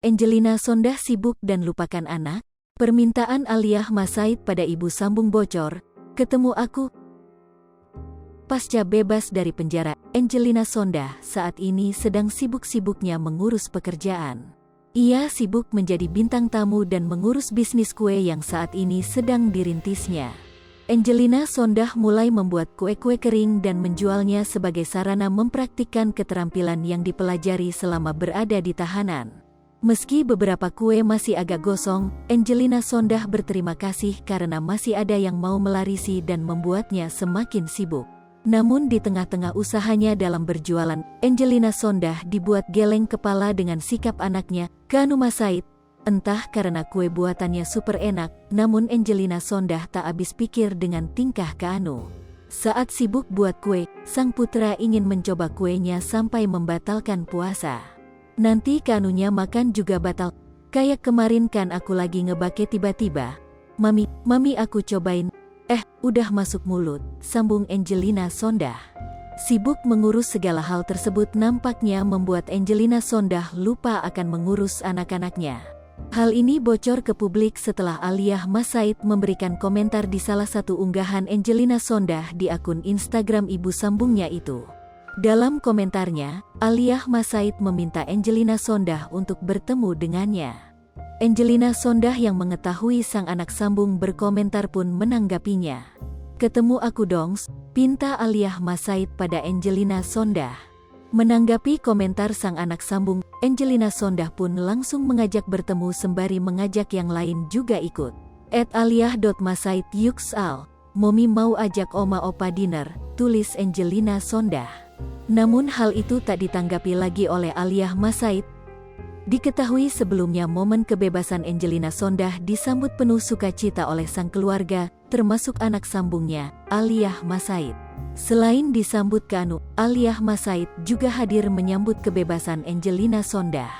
Angelina Sondah sibuk dan lupakan anak? Permintaan Aliyah Masaid pada ibu sambung bocor, ketemu aku. Pasca bebas dari penjara, Angelina Sondah saat ini sedang sibuk-sibuknya mengurus pekerjaan. Ia sibuk menjadi bintang tamu dan mengurus bisnis kue yang saat ini sedang dirintisnya. Angelina Sondah mulai membuat kue-kue kering dan menjualnya sebagai sarana mempraktikkan keterampilan yang dipelajari selama berada di tahanan. Meski beberapa kue masih agak gosong, Angelina Sondah berterima kasih karena masih ada yang mau melarisi dan membuatnya semakin sibuk. Namun di tengah-tengah usahanya dalam berjualan, Angelina Sondah dibuat geleng kepala dengan sikap anaknya, Kanu Masaid. Entah karena kue buatannya super enak, namun Angelina Sondah tak habis pikir dengan tingkah Kanu. Saat sibuk buat kue, sang putra ingin mencoba kuenya sampai membatalkan puasa. Nanti Kanunya makan juga batal. Kayak kemarin kan aku lagi ngebake tiba-tiba. Mami aku cobain. Udah masuk mulut, sambung Angelina Sondah. Sibuk mengurus segala hal tersebut nampaknya membuat Angelina Sondah lupa akan mengurus anak-anaknya. Hal ini bocor ke publik setelah Aliyah Masaid memberikan komentar di salah satu unggahan Angelina Sondah di akun Instagram ibu sambungnya itu. Dalam komentarnya, Aliyah Masaid meminta Angelina Sondah untuk bertemu dengannya. Angelina Sondah yang mengetahui sang anak sambung berkomentar pun menanggapinya. "Ketemu aku dong," pinta Aliyah Masaid pada Angelina Sondah. Menanggapi komentar sang anak sambung, Angelina Sondah pun langsung mengajak bertemu sembari mengajak yang lain juga ikut. @aliyah.masaid yuksal, "Momi mau ajak oma opa dinner," tulis Angelina Sondah. Namun hal itu tak ditanggapi lagi oleh Aliyah Masaid. Diketahui sebelumnya momen kebebasan Angelina Sondah disambut penuh sukacita oleh sang keluarga, termasuk anak sambungnya, Aliyah Masaid. Selain disambut Kanu, Aliyah Masaid juga hadir menyambut kebebasan Angelina Sondah.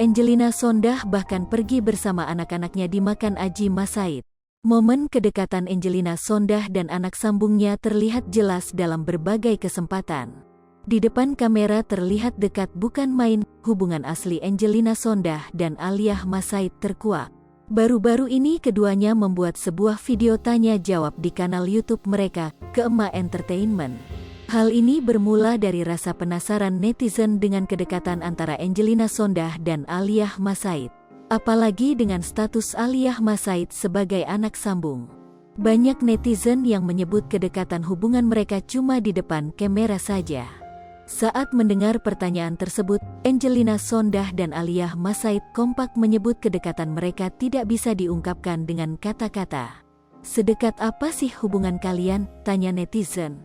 Angelina Sondah bahkan pergi bersama anak-anaknya di Makan Aji Masaid. Momen kedekatan Angelina Sondah dan anak sambungnya terlihat jelas dalam berbagai kesempatan. Di depan kamera terlihat dekat bukan main, hubungan asli Angelina Sondah dan Aliyah Masaid terkuak. Baru-baru ini keduanya membuat sebuah video tanya jawab di kanal YouTube mereka, Keema Entertainment. Hal ini bermula dari rasa penasaran netizen dengan kedekatan antara Angelina Sondah dan Aliyah Masaid. Apalagi dengan status Aliyah Masaid sebagai anak sambung. Banyak netizen yang menyebut kedekatan hubungan mereka cuma di depan kamera saja. Saat mendengar pertanyaan tersebut, Angelina Sondah dan Aliyah Masaid kompak menyebut kedekatan mereka tidak bisa diungkapkan dengan kata-kata. "Sedekat apa sih hubungan kalian?" tanya netizen.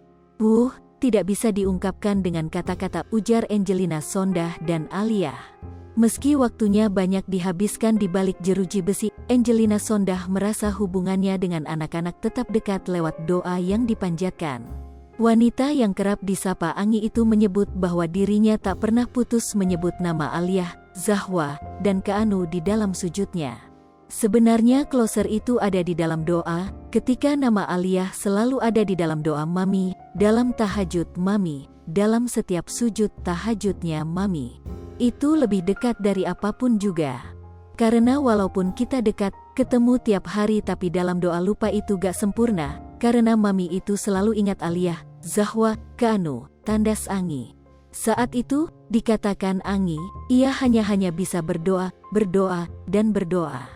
Tidak bisa diungkapkan dengan kata-kata," ujar Angelina Sondah dan Aliyah. Meski waktunya banyak dihabiskan di balik jeruji besi, Angelina Sondah merasa hubungannya dengan anak-anak tetap dekat lewat doa yang dipanjatkan. Wanita yang kerap disapa Angi itu menyebut bahwa dirinya tak pernah putus menyebut nama Aliyah, Zahwa, dan Kanu di dalam sujudnya. Sebenarnya closer itu ada di dalam doa, ketika nama Aliyah selalu ada di dalam doa Mami, dalam tahajud Mami, dalam setiap sujud tahajudnya Mami. Itu lebih dekat dari apapun juga. Karena walaupun kita dekat, ketemu tiap hari tapi dalam doa lupa itu gak sempurna. Karena Mami itu selalu ingat Aliyah, Zahwa, Kanu, tandas Angi. Saat itu, dikatakan Angi, ia hanya bisa berdoa, dan berdoa.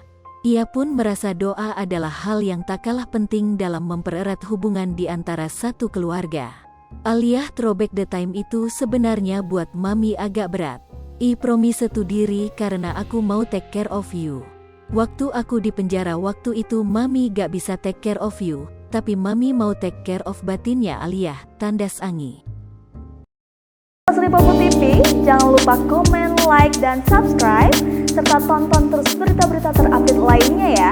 Ia pun merasa doa adalah hal yang tak kalah penting dalam mempererat hubungan di antara satu keluarga. Aliyah throwback the time itu sebenarnya buat Mami agak berat. "I promise to diri karena aku mau take care of you. Waktu aku di penjara waktu itu Mami gak bisa take care of you. Tapi Mami mau take care of batinnya Aliyah," tandas Angi. Asli Popo TV, jangan lupa komen, like, dan subscribe, serta tonton terus berita-berita terupdate lainnya ya.